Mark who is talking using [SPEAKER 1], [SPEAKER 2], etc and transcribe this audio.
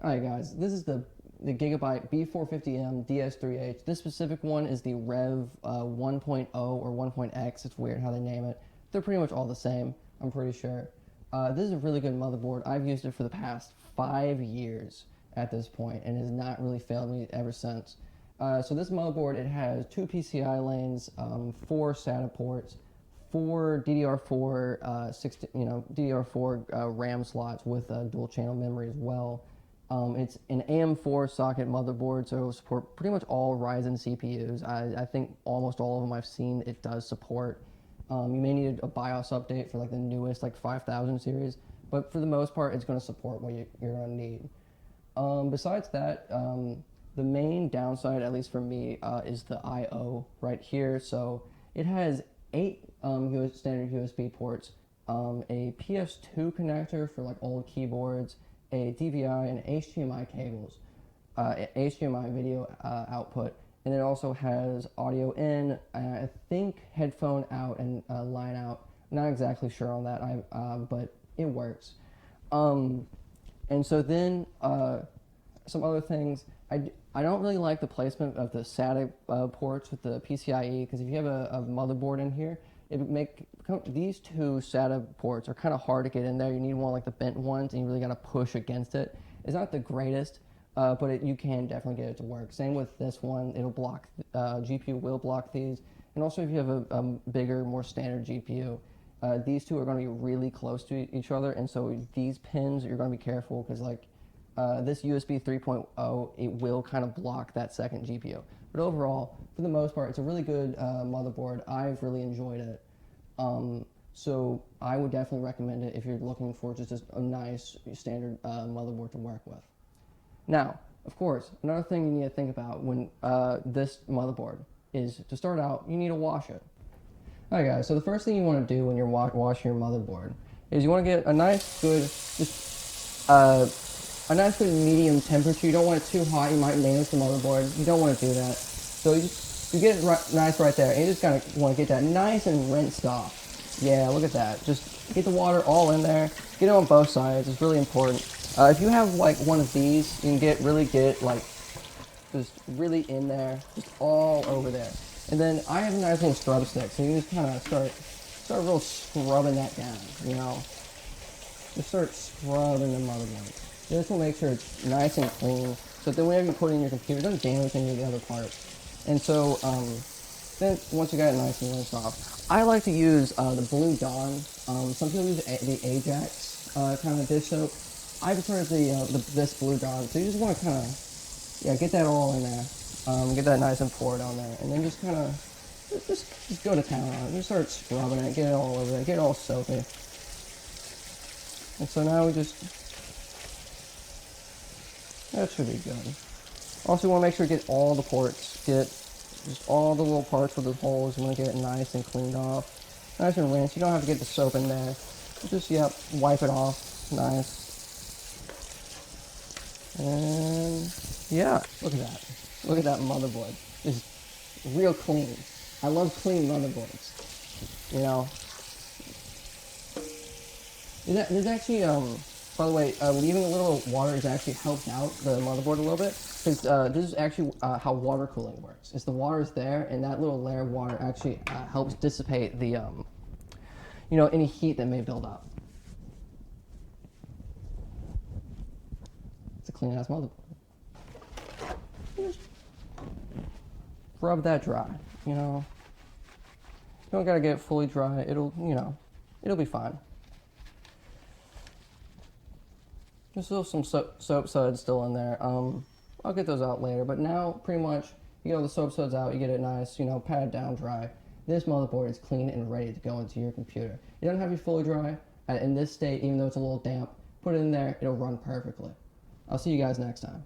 [SPEAKER 1] Alright guys, this is the Gigabyte B450m DS3h. This specific one is the Rev 1.0 or 1.x. It's weird how they name it. They're pretty much all the same, I'm pretty sure. This is a really good motherboard. I've used it for the past 5 years at this point and has not really failed me ever since. So this motherboard, it has 2 PCI lanes, 4 SATA ports, 4 DDR4 DDR4 RAM slots with dual channel memory as well. It's an AM4 socket motherboard, so it'll support pretty much all Ryzen CPUs. I think almost all of them I've seen it does support. You may need a BIOS update for like the newest, like 5000 series, but for the most part, it's going to support what you're going to need. Besides that, the main downside, at least for me, is the I/O right here. So it has 8 standard USB ports, a PS2 connector for like old keyboards, a DVI and HDMI cables, HDMI video output, and it also has audio in, I think headphone out and line out. Not exactly sure on that, but it works. And so then some other things. I don't really like the placement of the SATA ports with the PCIe, because if you have a motherboard in here, these 2 SATA ports are kind of hard to get in there. You need one like the bent ones, and you really got to push against it. It's not the greatest, but you can definitely get it to work. Same with this one. It'll block, GPU will block these. And also if you have a bigger, more standard GPU, these 2 are going to be really close to each other, and so these pins, you're going to be careful, because like this USB 3.0, it will kind of block that second GPU. But overall, for the most part, it's a really good motherboard. I've really enjoyed it. So I would definitely recommend it if you're looking for just a nice standard motherboard to work with. Now, of course, another thing you need to think about when this motherboard is, to start out, you need to wash it. Alright guys, so the first thing you want to do when you're washing your motherboard is you want to get a nice good, medium temperature. You don't want it too hot, you might damage the motherboard. You don't want to do that. So you get it nice right there, and you just kind of want to get that nice and rinsed off. Yeah, look at that. Just get the water all in there. Get it on both sides. It's really important. If you have like one of these, you can really get like just really in there, just all over there. And then I have a nice little scrub stick, so you can just kind of start real scrubbing that down. You know, just start scrubbing the motherboard. This will make sure it's nice and clean, so that whenever you put it in your computer, it doesn't damage any of the other parts. And so, then once you got it nice and rinsed off, I like to use the Blue Dawn. Some people use the Ajax kind of dish soap. I prefer this Blue Dawn. So you just want to kind of, get that all in there, get that nice and poured on there, and then just kind of just go to town on it. Just start scrubbing it, get it all over there, get it all soapy. And so now that should be good. Also, you want to make sure you get all the ports. Get just all the little parts with the holes. You want to get it nice and cleaned off. Nice and rinsed. You don't have to get the soap in there. Just, wipe it off. Nice. And, look at that. Look at that motherboard. It's real clean. I love clean motherboards. You know. There's actually, by the way, leaving a little water has actually helped out the motherboard a little bit, because this is actually how water cooling works. Is the water is there, and that little layer of water actually helps dissipate the, any heat that may build up. It's a clean-ass motherboard. Just rub that dry, You don't gotta get it fully dry. It'll be fine. There's still some soap suds still in there. I'll get those out later, but now pretty much you get all the soap suds out, you get it nice, patted down dry. This motherboard is clean and ready to go into your computer. You don't have to be fully dry. In this state, even though it's a little damp, put it in there, it'll run perfectly. I'll see you guys next time.